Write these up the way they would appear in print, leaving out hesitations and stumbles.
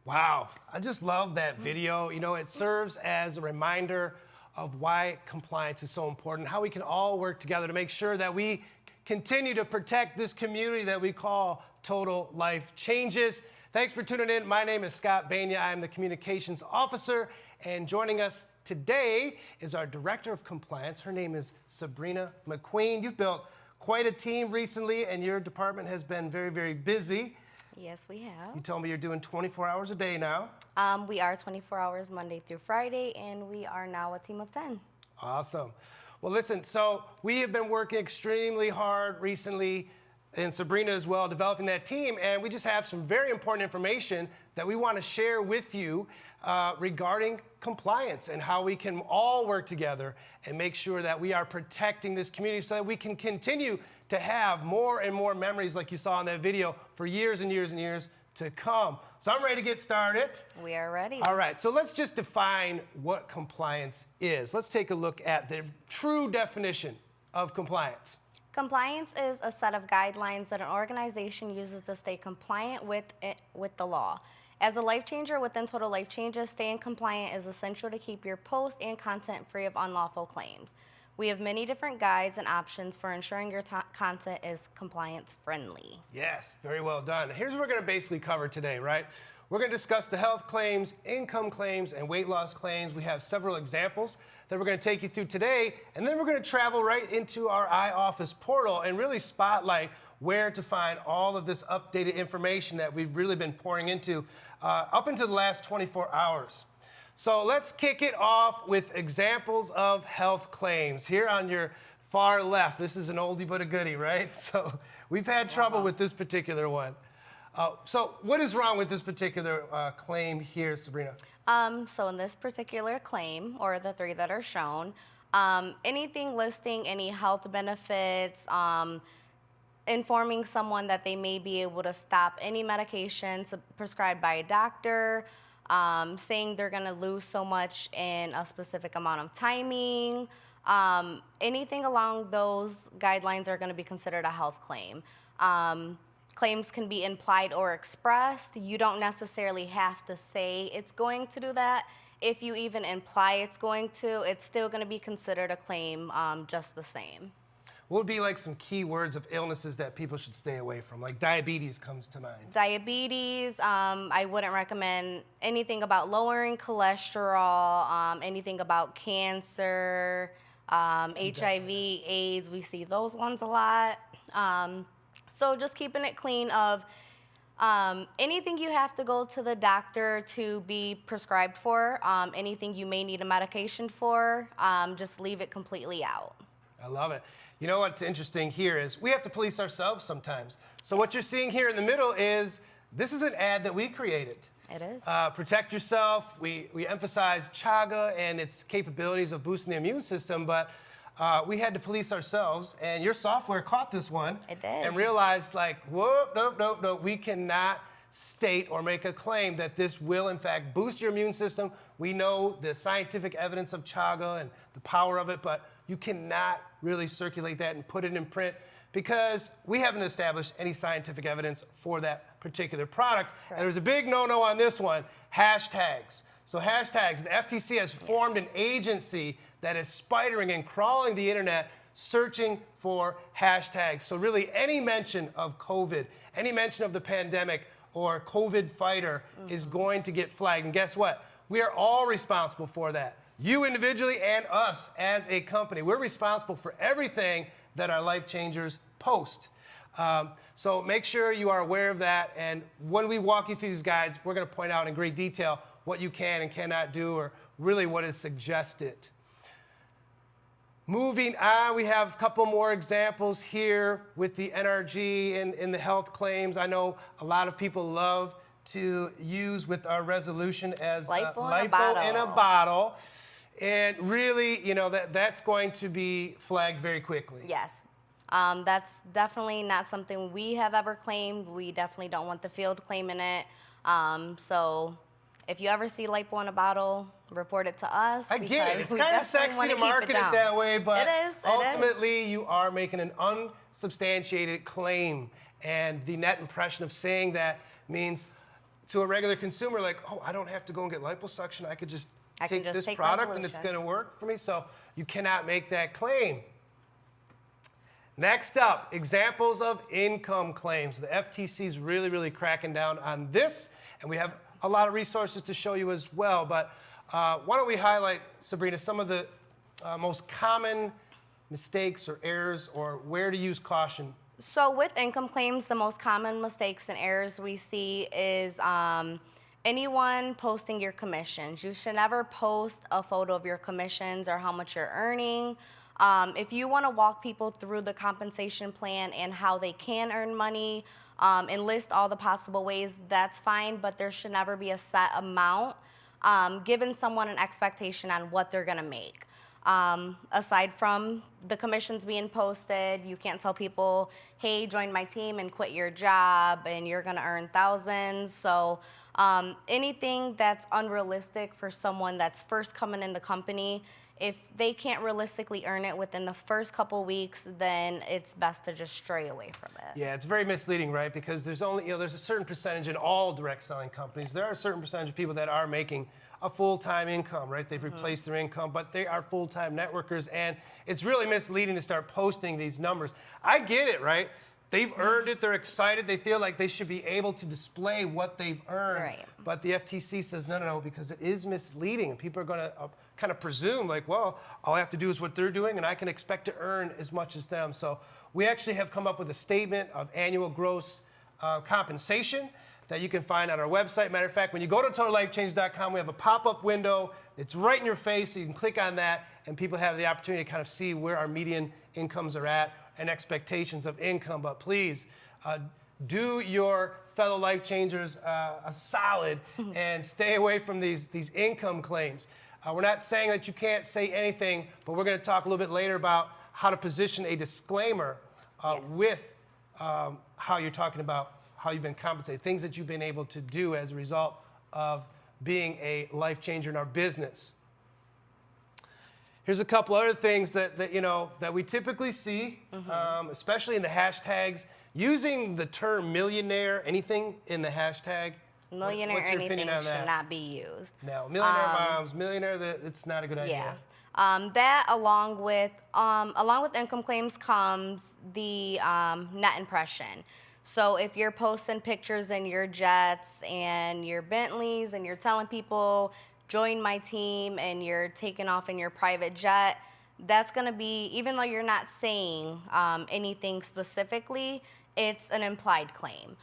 Wow, I just love that video. You know, it serves as a reminder of why compliance is so important, how we can all work together to make sure that we continue to protect this community that we call Total Life Changes. Thanks for tuning in. My name is Scott Bania. I am the Communications Officer, and joining us today is our Director of Compliance. Her name is Sabrina McQueen. You've built quite a team recently, and your department has been very, very busy. Yes, we have. You told me you're doing 24 hours a day now. We are 24 hours Monday through Friday, and we are now a team of 10. Awesome. Well, listen, so we have been working extremely hard recently, and Sabrina as well, developing that team, and we just have some very important information that we want to share with you regarding compliance and how we can all work together and make sure that we are protecting this community so that we can continue to have more and more memories like you saw in that video for years and years and years to come. So I'm ready to get started. We are ready. All right, so let's just define what compliance is. Let's take a look at the true definition of compliance. Compliance is a set of guidelines that an organization uses to stay compliant with the law. As a life changer within Total Life Changes, staying compliant is essential to keep your post and content free of unlawful claims. We have many different guides and options for ensuring your content is compliance friendly. Yes, very well done. Here's what we're going to basically cover today, right? We're going to discuss the health claims, income claims, and weight loss claims. We have several examples that we're going to take you through today, and then we're going to travel right into our iOffice portal and really spotlight where to find all of this updated information that we've really been pouring into up into the last 24 hours. So let's kick it off with examples of health claims. Here on your far left, this is an oldie but a goodie, right? So we've had trouble with this particular one. So what is wrong with this particular claim here, Sabrina? So in this particular claim, or the three that are shown, anything listing any health benefits, informing someone that they may be able to stop any medications prescribed by a doctor, saying they're going to lose so much in a specific amount of timing, anything along those guidelines are going to be considered a health claim. Claims can be implied or expressed. You don't necessarily have to say it's going to do that. If you even imply it's going to, it's still going to be considered a claim just the same. What would be like some key words of illnesses that people should stay away from? Like diabetes comes to mind. Diabetes, I wouldn't recommend anything about lowering cholesterol, anything about cancer, HIV, AIDS, we see those ones a lot. So just keeping it clean of anything you have to go to the doctor to be prescribed for, anything you may need a medication for, just leave it completely out. I love it. You know what's interesting here is we have to police ourselves sometimes. So what you're seeing here in the middle is, this is an ad that we created. It is. Protect yourself. We emphasize chaga and its capabilities of boosting the immune system, but we had to police ourselves, and your software caught this one. It did. And realized, like, whoop, nope, we cannot state or make a claim that this will, in fact, boost your immune system. We know the scientific evidence of chaga and the power of it, but you cannot really circulate that and put it in print because we haven't established any scientific evidence for that particular product. And there's a big no-no on this one, hashtags. So hashtags, the FTC has formed an agency that is spidering and crawling the internet searching for hashtags. So really any mention of COVID, any mention of the pandemic or COVID fighter is going to get flagged. And guess what? We are all responsible for that. You individually and us as a company. We're responsible for everything that our life changers post. So make sure you are aware of that. And when we walk you through these guides, we're going to point out in great detail what you can and cannot do, or really what is suggested. Moving on, we have a couple more examples here with the NRG and the health claims. I know a lot of people love to use with our resolution as lipo in a bottle. And really, you know, that's going to be flagged very quickly. Yes. That's definitely not something we have ever claimed. We definitely don't want the field claiming it. So if you ever see lipo in a bottle, report it to us. I get it. It's kind of sexy to market it that way, but ultimately you are making an unsubstantiated claim. And the net impression of saying that means to a regular consumer, like, oh, I don't have to go and get liposuction. I could just take this take product and it's resolution. going to work for me. So you cannot make that claim. Next up, examples of income claims. The FTC is really, really cracking down on this, and we have a lot of resources to show you as well. But why don't we highlight, Sabrina, some of the most common mistakes or errors, or where to use caution? So with income claims, the most common mistakes and errors we see is anyone posting your commissions. You should never post a photo of your commissions or how much you're earning. If you want to walk people through the compensation plan and how they can earn money and list all the possible ways, that's fine, but there should never be a set amount, giving someone an expectation on what they're going to make. Aside from the commissions being posted, you can't tell people, hey, join my team and quit your job and you're going to earn thousands. So anything that's unrealistic for someone that's first coming in the company, if they can't realistically earn it within the first couple weeks, then it's best to just stray away from it. Yeah, it's very misleading, right? Because there's only, there's a certain percentage in all direct selling companies. There are a certain percentage of people that are making a full-time income, right? They've replaced their income, but they are full-time networkers, and it's really misleading to start posting these numbers. I get it, right? They've earned it, they're excited, they feel like they should be able to display what they've earned. Right. But the FTC says, no, because it is misleading, and people are gonna kind of presume, like, well, all I have to do is what they're doing, and I can expect to earn as much as them. So we actually have come up with a statement of annual gross compensation that you can find on our website. Matter of fact, when you go to totallifechange.com, we have a pop-up window. It's right in your face, so you can click on that, and people have the opportunity to kind of see where our median incomes are at and expectations of income. But please, do your fellow life changers a solid and stay away from these income claims. We're not saying that you can't say anything, but we're going to talk a little bit later about how to position a disclaimer with how you're talking about how you've been compensated, things that you've been able to do as a result of being a life changer in our business. Here's a couple other things that we typically see, especially in the hashtags. Using the term millionaire, anything in the hashtag. Millionaire what's your anything opinion on should that? not be used. No, millionaire moms, millionaire, it's not a good idea. Yeah. That along with income claims comes the net impression. So if you're posting pictures in your jets and your Bentleys and you're telling people, join my team, and you're taking off in your private jet, that's going to be, even though you're not saying anything specifically, it's an implied claim.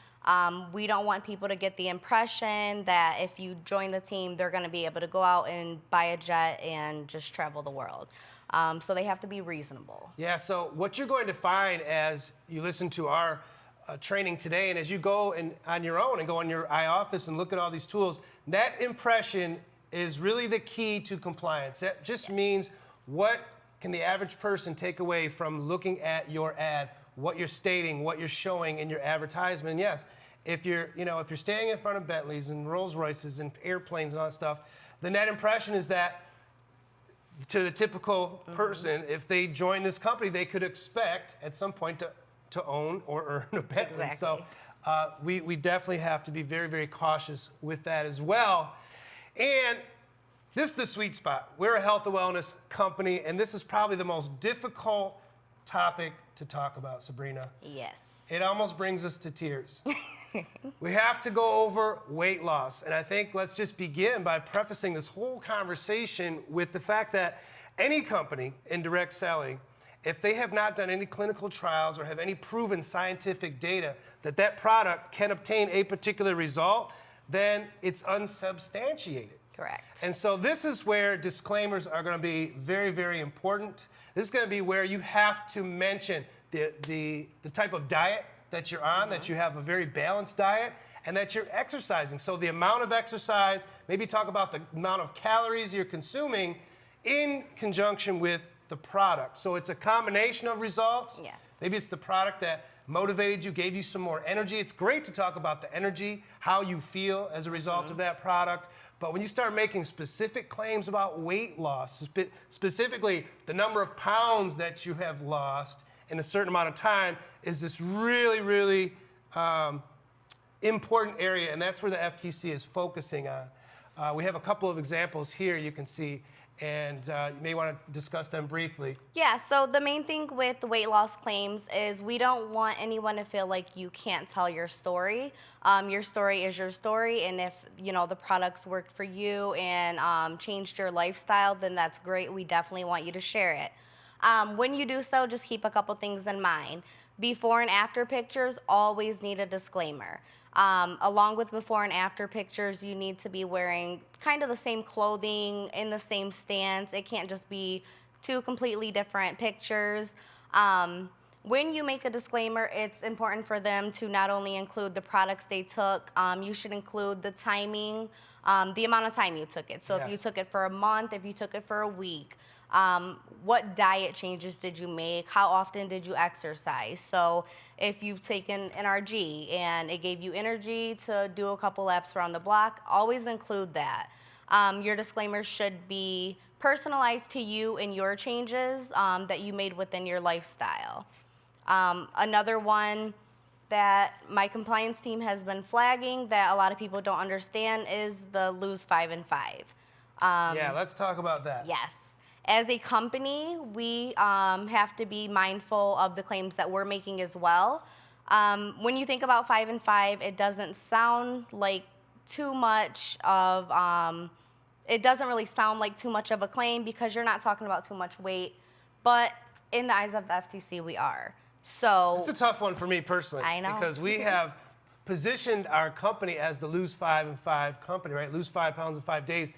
We don't want people to get the impression that if you join the team, they're going to be able to go out and buy a jet and just travel the world. So they have to be reasonable. Yeah, so what you're going to find as you listen to our training today, and as you go on your own and go in your iOffice and look at all these tools, net impression is really the key to compliance. That just means what can the average person take away from looking at your ad, what you're stating, what you're showing in your advertisement. And yes, if you're standing in front of Bentleys and Rolls Royces and airplanes and all that stuff, the net impression is that to the typical person, if they join this company, they could expect at some point to own or earn a Bentley. Exactly. So we definitely have to be very, very cautious with that as well. And this is the sweet spot. We're a health and wellness company, and this is probably the most difficult topic to talk about, Sabrina. Yes. It almost brings us to tears. We have to go over weight loss, and I think let's just begin by prefacing this whole conversation with the fact that any company in direct selling, if they have not done any clinical trials or have any proven scientific data that that product can obtain a particular result, then it's unsubstantiated. Correct. And so this is where disclaimers are going to be very, very important. This is going to be where you have to mention the type of diet that you're on, that you have a very balanced diet, and that you're exercising. So the amount of exercise, maybe talk about the amount of calories you're consuming in conjunction with the product. So it's a combination of results. Yes. Maybe it's the product that motivated you, gave you some more energy. It's great to talk about the energy, how you feel as a result of that product. But when you start making specific claims about weight loss, specifically the number of pounds that you have lost in a certain amount of time, is this really, really important area, and that's where the FTC is focusing on. We have a couple of examples here you can see, and you may want to discuss them briefly. Yeah, so the main thing with weight loss claims is we don't want anyone to feel like you can't tell your story. Your story is your story, and if the products worked for you and changed your lifestyle, then that's great. We definitely want you to share it. When you do so, just keep a couple things in mind. Before and after pictures always need a disclaimer. Along with before and after pictures, you need to be wearing kind of the same clothing in the same stance. It can't just be two completely different pictures. When you make a disclaimer, it's important for them to not only include the products they took, you should include the timing, the amount of time you took it. So if you took it for a month, if you took it for a week, what diet changes did you make? How often did you exercise? So if you've taken NRG and it gave you energy to do a couple laps around the block, always include that. Your disclaimer should be personalized to you and your changes that you made within your lifestyle. Another one that my compliance team has been flagging that a lot of people don't understand is the lose 5 and 5. Yeah, let's talk about that. Yes. As a company, we have to be mindful of the claims that we're making as well. When you think about 5 and 5, it doesn't sound like too much of, it doesn't really sound like too much of a claim because you're not talking about too much weight, but in the eyes of the FTC, we are. So it's a tough one for me personally. I know. Because we have positioned our company as the lose 5 and 5 company, right? Lose 5 pounds in 5 days.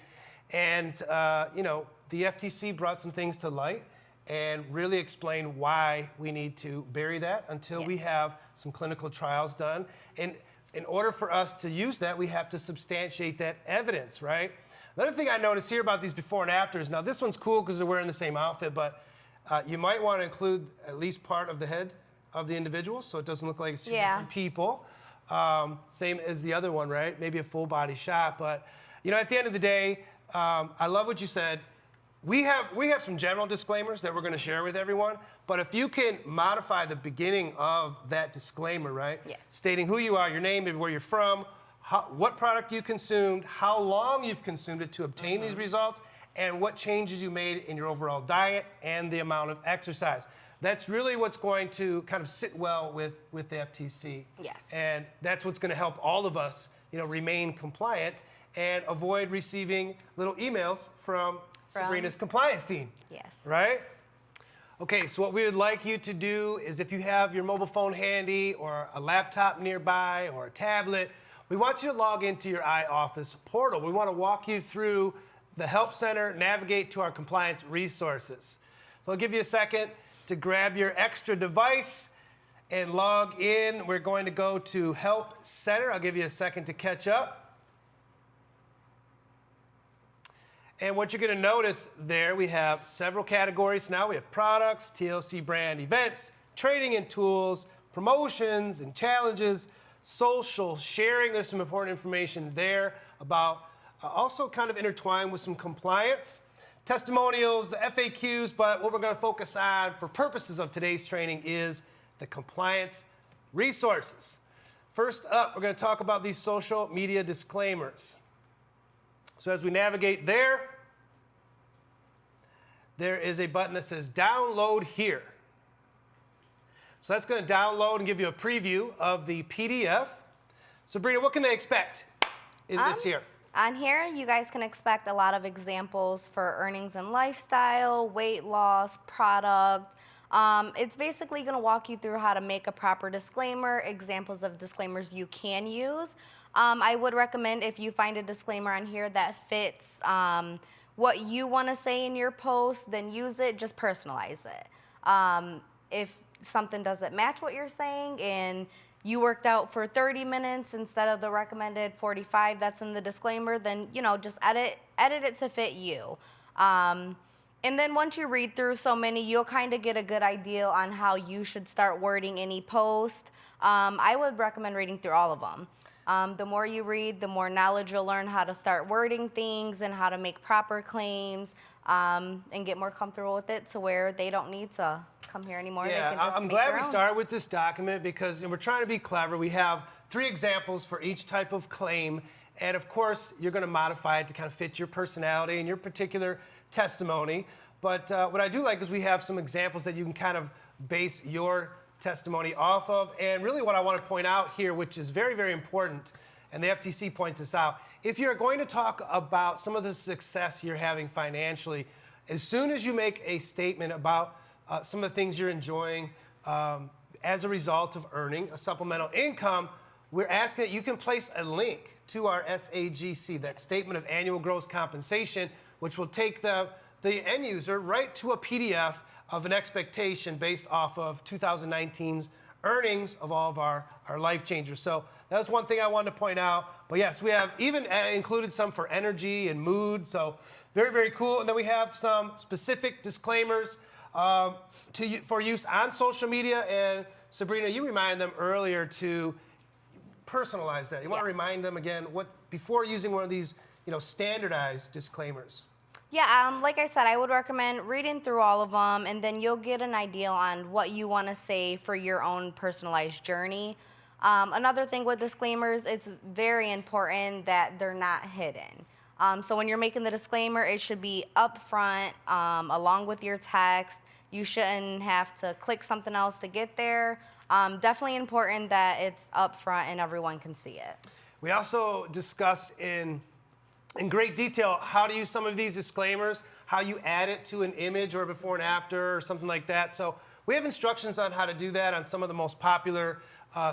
And, the FTC brought some things to light and really explained why we need to bury that until we have some clinical trials done. And in order for us to use that, we have to substantiate that evidence, right? Another thing I noticed here about these before and afters, now this one's cool because they're wearing the same outfit, but you might want to include at least part of the head of the individual so it doesn't look like it's two different people. Same as the other one, right? Maybe a full body shot. But, at the end of the day, I love what you said. We have some general disclaimers that we're going to share with everyone, but if you can modify the beginning of that disclaimer, right? Yes. Stating who you are, your name, maybe where you're from, what product you consumed, how long you've consumed it to obtain these results, and what changes you made in your overall diet and the amount of exercise. That's really what's going to kind of sit well with the FTC. Yes. And that's what's going to help all of us, remain compliant and avoid receiving little emails from Sabrina's compliance team. Yes. Right? Okay, so what we would like you to do is if you have your mobile phone handy or a laptop nearby or a tablet, we want you to log into your iOffice portal. We want to walk you through the Help Center, navigate to our compliance resources. So I'll give you a second to grab your extra device and log in. We're going to go to Help Center. I'll give you a second to catch up. And what you're going to notice there, we have several categories now. We have products, TLC brand events, trading and tools, promotions and challenges, social sharing. There's some important information there about also kind of intertwined with some compliance, testimonials, the FAQs, but what we're going to focus on for purposes of today's training is the compliance resources. First up, we're going to talk about these social media disclaimers. So as we navigate there is a button that says download here. So that's going to download and give you a preview of the PDF. Sabrina, what can they expect in this here? On here, you guys can expect a lot of examples for earnings and lifestyle, weight loss, product. It's basically going to walk you through how to make a proper disclaimer, examples of disclaimers you can use. I would recommend if you find a disclaimer on here that fits what you want to say in your post, then use it, just personalize it. If something doesn't match what you're saying and you worked out for 30 minutes instead of the recommended 45 that's in the disclaimer, then, just edit it to fit you. And then once you read through so many, you'll kind of get a good idea on how you should start wording any post. I would recommend reading through all of them. The more you read, the more knowledge you'll learn how to start wording things and how to make proper claims and get more comfortable with it to where they don't need to come here anymore. Yeah, they can just I'm make glad their we own. started with this document because we're trying to be clever. We have 3 examples for each type of claim. And of course, you're going to modify it to kind of fit your personality and your particular testimony. But what I do like is we have some examples that you can kind of base your testimony off of. And really what I want to point out here, which is very, very important, and the FTC points this out, if you're going to talk about some of the success you're having financially, as soon as you make a statement about some of the things you're enjoying as a result of earning a supplemental income, we're asking that you can place a link to our SAGC, that Statement of Annual Gross Compensation, which will take the end user right to a PDF of an expectation based off of 2019's earnings of all of our life changers. So that's one thing I wanted to point out. But yes, we have even included some for energy and mood. So very, very cool. And then we have some specific disclaimers for use on social media. And Sabrina, you reminded them earlier to personalize that. You want to remind them again before using one of these, standardized disclaimers. Yeah, like I said, I would recommend reading through all of them, and then you'll get an idea on what you want to say for your own personalized journey. Another thing with disclaimers, it's very important that they're not hidden. So when you're making the disclaimer, it should be upfront along with your text. You shouldn't have to click something else to get there. Definitely important that it's upfront and everyone can see it. We also discuss in great detail how to use some of these disclaimers, how you add it to an image or before and after or something like that. So we have instructions on how to do that on some of the most popular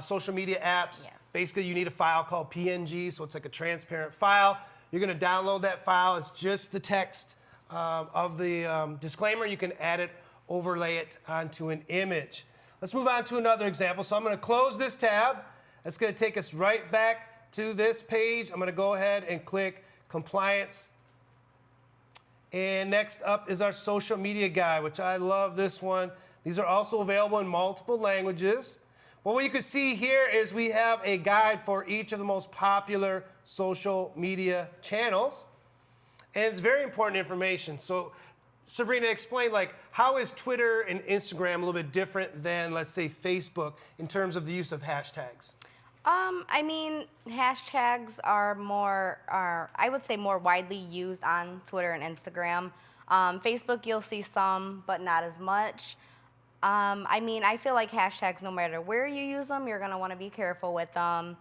social media apps. Yes. Basically, you need a file called PNG, so it's like a transparent file. You're going to download that file. It's just the text of the disclaimer. You can add it, overlay it onto an image. Let's move on to another example. So I'm going to close this tab. That's going to take us right back to this page. I'm going to go ahead and click Compliance. And next up is our social media guide, which I love this one. These are also available in multiple languages. Well, what you can see here is we have a guide for each of the most popular social media channels. And it's very important information. So Sabrina, explain how is Twitter and Instagram a little bit different than, let's say, Facebook in terms of the use of hashtags? I mean, hashtags are I would say more widely used on Twitter and Instagram. Facebook, you'll see some, but not as much. I mean, I feel like hashtags, no matter where you use them, you're going to want to be careful with them.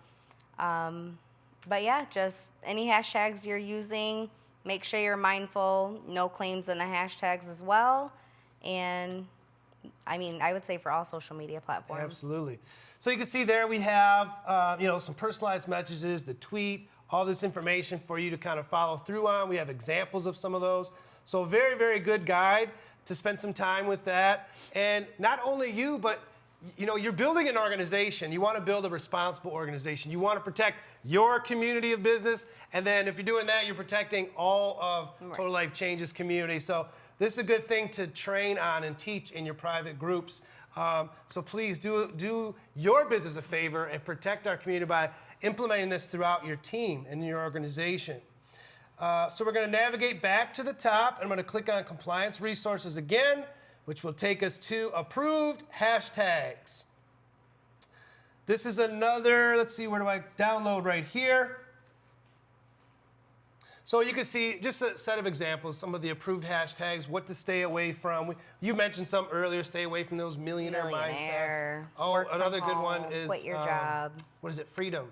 But yeah, just any hashtags you're using, make sure you're mindful, no claims in the hashtags as well. And I mean, I would say for all social media platforms. Absolutely. So you can see there we have, some personalized messages, the tweet, all this information for you to kind of follow through on. We have examples of some of those. So very, very good guide to spend some time with that. And not only you, but you're building an organization. You want to build a responsible organization. You want to protect your community of business. And then if you're doing that, you're protecting all of Total Life Changes community. So this is a good thing to train on and teach in your private groups. So please do your business a favor and protect our community by implementing this throughout your team and your organization. So we're going to navigate back to the top. I'm going to click on Compliance Resources again, which will take us to Approved Hashtags. This is another, let's see, where do I download right here? So you can see just a set of examples, some of the approved hashtags, what to stay away from. You mentioned some earlier, stay away from those millionaire mindsets. Oh, another good one is quit your job. What is it? Freedom.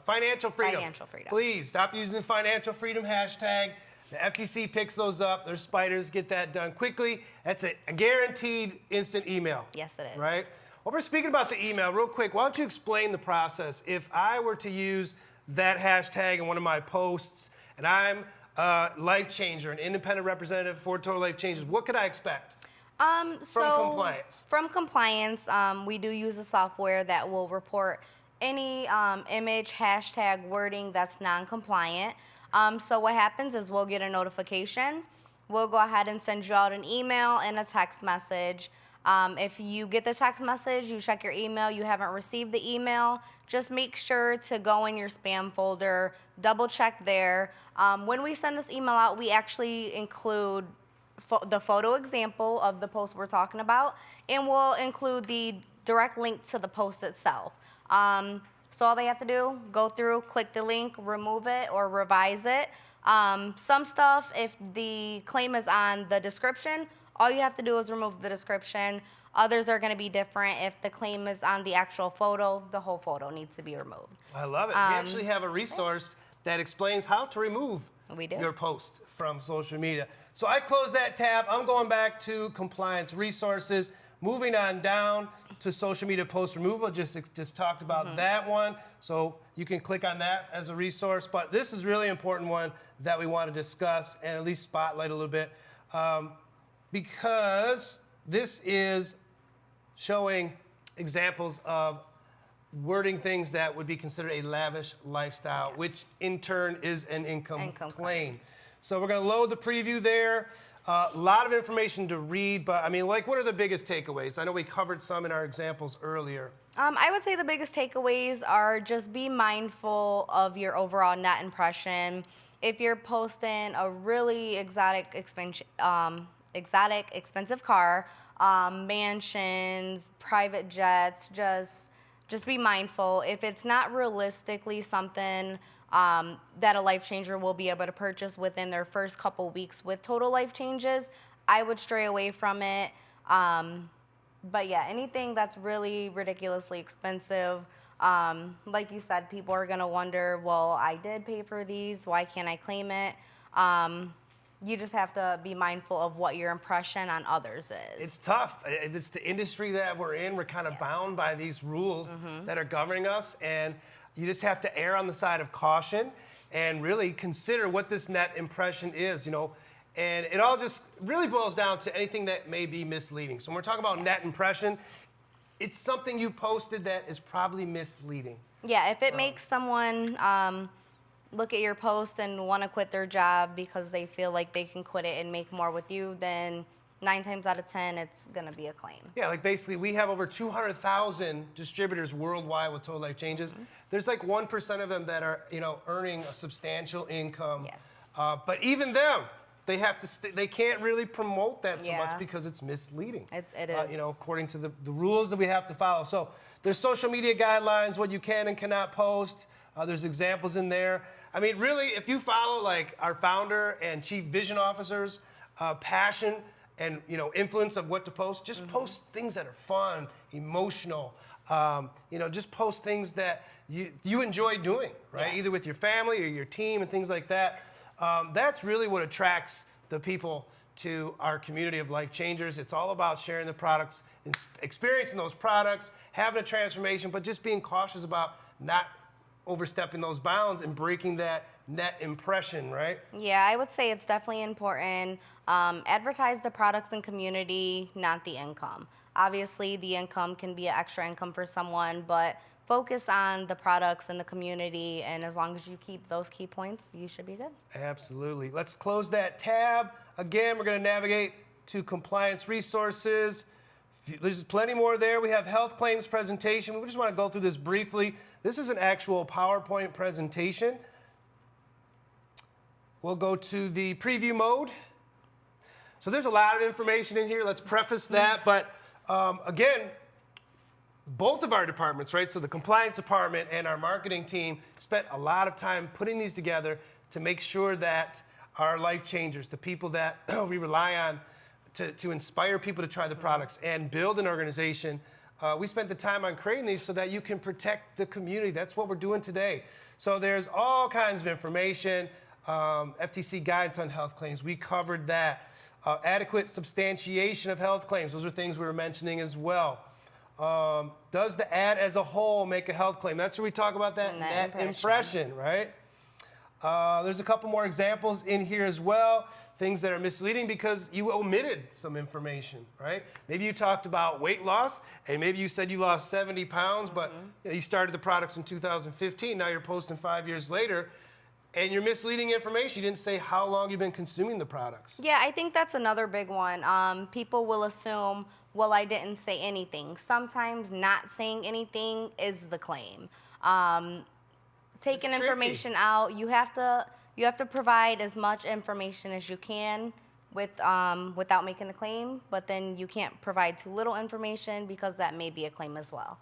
Financial freedom. Financial freedom. Please stop using the financial freedom hashtag. The FTC picks those up. Their spiders get that done quickly. That's a guaranteed instant email. Yes, it is. Right? Well, we're speaking about the email real quick. Why don't you explain the process? If I were to use that hashtag in one of my posts, and I'm a life changer, an independent representative for Total Life Changes, what could I expect from compliance? From compliance, we do use a software that will report any image, hashtag, wording that's non-compliant. So what happens is we'll get a notification. We'll go ahead and send you out an email and a text message. If you get the text message, you check your email, you haven't received the email, just make sure to go in your spam folder, double check there. When we send this email out, we actually include the photo example of the post we're talking about, and we'll include the direct link to the post itself. So all they have to do, go through, click the link, remove it, or revise it. Some stuff, if the claim is on the description, all you have to do is remove the description. Others are going to be different. If the claim is on the actual photo, the whole photo needs to be removed. I love it. We actually have a resource that explains how to remove your post from social media. So I close that tab. I'm going back to compliance resources, moving on down to social media post removal. Just talked about that one. So you can click on that as a resource. But this is a really important one that we want to discuss and at least spotlight a little bit because this is showing examples of wording things that would be considered a lavish lifestyle, which in turn is an income claim. So we're going to load the preview there. A lot of information to read, but I mean, like, what are the biggest takeaways? I know we covered some in our examples earlier. I would say the biggest takeaways are just be mindful of your overall net impression. If you're posting a really exotic, expensive car, mansions, private jets, just be mindful. If it's not realistically something that a life changer will be able to purchase within their first couple weeks with total life changes, I would stray away from it. But yeah, anything that's really ridiculously expensive, like you said, people are gonna wonder, well, I did pay for these, why can't I claim it? You just have to be mindful of what your impression on others is. It's tough. It's the industry that we're in. We're kind of bound by these rules that are governing us, and you just have to err on the side of caution and really consider what this net impression is, you know. And it all just really boils down to anything that may be misleading. So when we're talking about net impression, it's something you posted that is probably misleading. Yeah, if it makes someone look at your post and want to quit their job because they feel like they can quit it and make more with you, then 9 times out of 10, it's going to be a claim. Yeah, like basically we have over 200,000 distributors worldwide with total life changes. There's like 1% of them that are, you know, earning a substantial income. Yes. But even them, they have to. They can't really promote that so much because it's misleading. It is. You know, according to the rules that we have to follow. So there's social media guidelines, what you can and cannot post. There's examples in there. I mean, really, if you follow like our founder and chief vision officer's passion and, you know, influence of what to post, just post things that are fun, emotional. You know, just post things that you enjoy doing, right? Either with your family or your team and things like that. That's really what attracts the people to our community of life changers. It's all about sharing the products, experiencing those products, having a transformation, but just being cautious about not overstepping those bounds and breaking that net impression, right? Yeah, I would say it's definitely important. Advertise the products and community, not the income. Obviously, the income can be an extra income for someone, but focus on the products and the community, and as long as you keep those key points, you should be good. Absolutely. Let's close that tab. Again, we're going to navigate to compliance resources. There's plenty more there. We have health claims presentation. We just want to go through this briefly. This is an actual PowerPoint presentation. We'll go to the preview mode. So there's a lot of information in here. Let's preface that. But again, both of our departments, right? So the compliance department and our marketing team spent a lot of time putting these together to make sure that our life changers, the people that we rely on to inspire people to try the products and build an organization, we spent the time on creating these so that you can protect the community. That's what we're doing today. So there's all kinds of information, FTC guidance on health claims. We covered that. Adequate substantiation of health claims. Those are things we were mentioning as well. Does the ad as a whole make a health claim? That's where we talk about that net impression, right? There's a couple more examples in here as well. Things that are misleading because you omitted some information, right? Maybe you talked about weight loss, and maybe you said you lost 70 pounds, but you know, you started the products in 2015. Now you're posting 5 years later, and you're misleading information. You didn't say how long you've been consuming the products. Yeah, I think that's another big one. People will assume, well, I didn't say anything. Sometimes not saying anything is the claim. Taking information out, you have to provide as much information as you can without making a claim, but then you can't provide too little information because that may be a claim as well.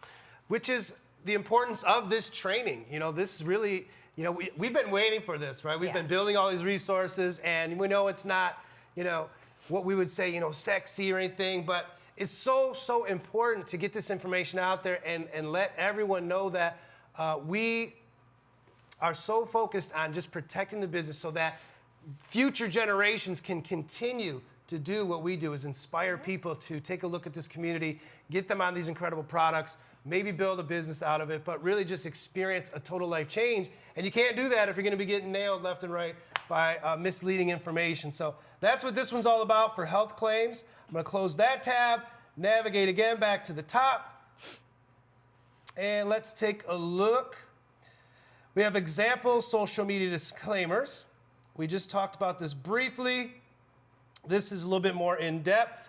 Which is the importance of this training. You know, this is really, you know, we've been waiting for this, right? We've been building all these resources, and we know it's not, you know, what we would say, you know, sexy or anything, but it's so important to get this information out there and let everyone know that we are so focused on just protecting the business so that future generations can continue to do what we do, is inspire people to take a look at this community, get them on these incredible products, maybe build a business out of it, but really just experience a total life change. And you can't do that if you're going to be getting nailed left and right by misleading information. So that's what this one's all about for health claims. I'm going to close that tab, navigate again back to the top, and let's take a look. We have example social media disclaimers. We just talked about this briefly. This is a little bit more in depth.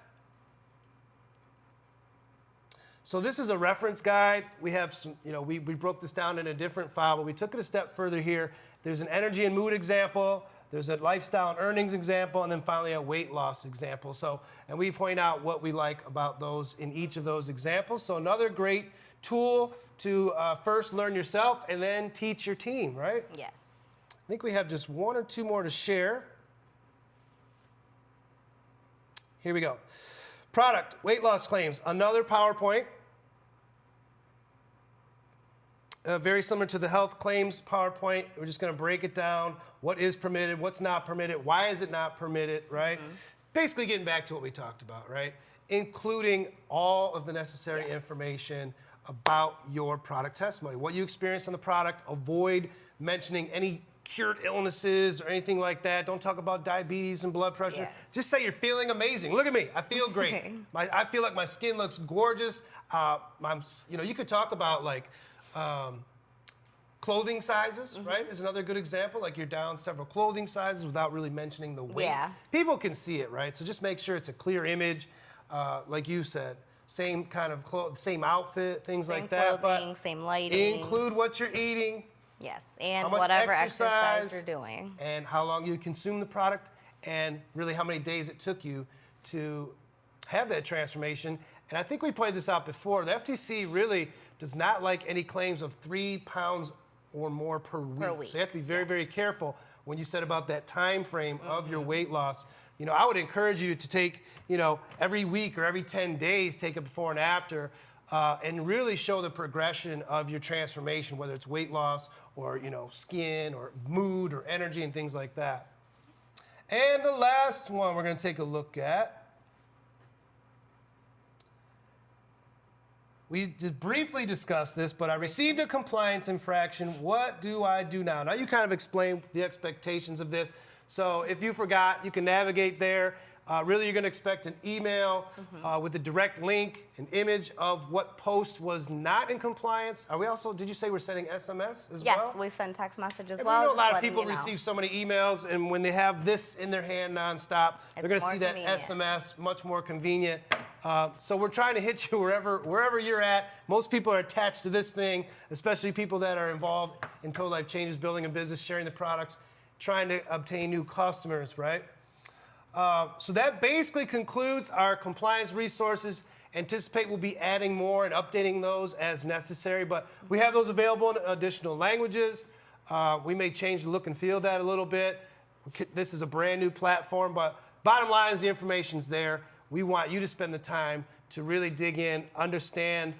So this is a reference guide. We have some, you know, we broke this down in a different file, but we took it a step further here. There's an energy and mood example. There's a lifestyle and earnings example, and then finally a weight loss example. So, and we point out what we like about those in each of those examples. So another great tool to first learn yourself and then teach your team, right? Yes. I think we have just one or two more to share. Here we go. Product, weight loss claims, another PowerPoint. Very similar to the health claims PowerPoint. We're just going to break it down. What is permitted, what's not permitted, why is it not permitted, right? Basically getting back to what we talked about, right? Including all of the necessary information about your product testimony. What you experienced on the product. Avoid mentioning any cured illnesses or anything like that. Don't talk about diabetes and blood pressure. Yes. Just say you're feeling amazing. Look at me. I feel great. I feel like my skin looks gorgeous. You know, you could talk about like clothing sizes, right? Is another good example. Like you're down several clothing sizes without really mentioning the weight. Yeah. People can see it, right? So just make sure it's a clear image. Like you said, same kind of clothes, same outfit, things like that. Same clothing, same lighting. Include what you're eating. Yes, and how much whatever exercise you're doing. And how long you consume the product, and really how many days it took you to have that transformation. And I think we pointed this out before. The FTC really does not like any claims of 3 pounds or more per week. So you have to be very, very careful when you said about that time frame of your weight loss. You know, I would encourage you to take, you know, every week or every 10 days, take a before and after, and really show the progression of your transformation, whether it's weight loss or, you know, skin or mood or energy and things like that. And the last one we're going to take a look at. We just briefly discussed this, but I received a compliance infraction. What do I do now? Now, you kind of explained the expectations of this. So if you forgot, you can navigate there. Really, you're going to expect an email with a direct link, an image of what post was not in compliance. Are we also, did you say we're sending SMS as well? Yes, we send text message as and well. We know a lot of people receive so many emails, and when they have this in their hand nonstop, they're going to see that SMS, much more convenient. So we're trying to hit you wherever you're at. Most people are attached to this thing, especially people that are involved in total life changes, building a business, sharing the products, trying to obtain new customers, right? So that basically concludes our compliance resources. Anticipate we'll be adding more and updating those as necessary, but we have those available in additional languages. We may change the look and feel of that a little bit. This is a brand new platform, but bottom line is the information's there. We want you to spend the time to really dig in, understand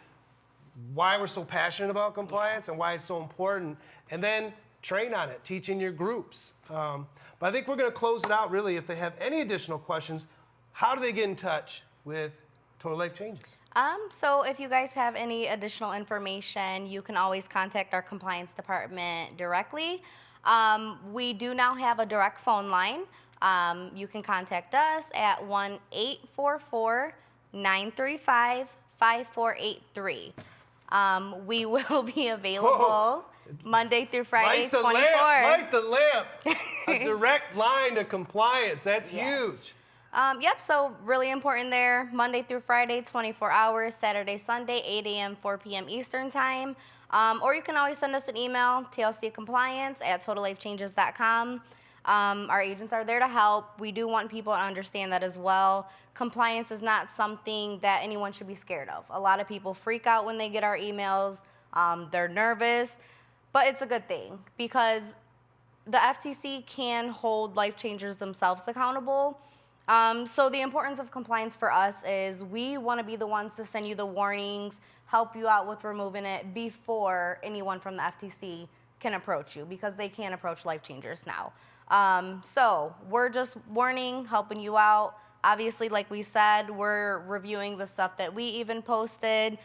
why we're so passionate about compliance and why it's so important, and then train on it, teach in your groups. But I think we're going to close it out, really. If they have any additional questions, how do they get in touch with Total Life Changes? So if you guys have any additional information, you can always contact our compliance department directly. We do now have a direct phone line. You can contact us at 1-844-935-5483. We will be available Monday through Friday, 24. Light the lamp. A direct line to compliance. That's huge. Yep, so really important there. Monday through Friday, 24 hours. Saturday, Sunday, 8 a.m., 4 p.m. Eastern time. Or you can always send us an email, tlccompliance@totallifechanges.com. Our agents are there to help. We do want people to understand that as well. Compliance is not something that anyone should be scared of. A lot of people freak out when they get our emails. They're nervous, but it's a good thing because the FTC can hold life changers themselves accountable. So the importance of compliance for us is we want to be the ones to send you the warnings, help you out with removing it before anyone from the FTC can approach you, because they can approach life changers now. So we're just warning, helping you out. Obviously, like we said, we're reviewing the stuff that we even posted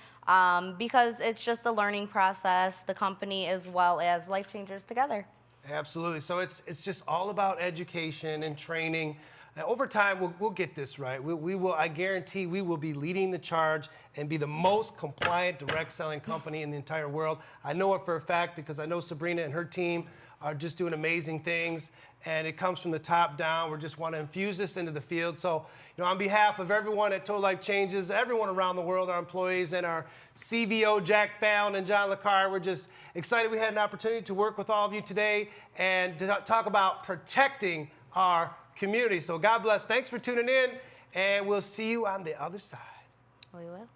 because it's just a learning process, the company as well as life changers together. Absolutely. So it's just all about education and training. And over time, we'll get this right. We will, I guarantee we will be leading the charge and be the most compliant direct selling company in the entire world. I know it for a fact because I know Sabrina and her team are just doing amazing things, and it comes from the top down. We just want to infuse this into the field. So, on behalf of everyone at Total Life Changes, everyone around the world, our employees, and our CVO, Jack Fallon and John LeCar, we're just excited we had an opportunity to work with all of you today and to talk about protecting our community. So God bless. Thanks for tuning in, and we'll see you on the other side. We will.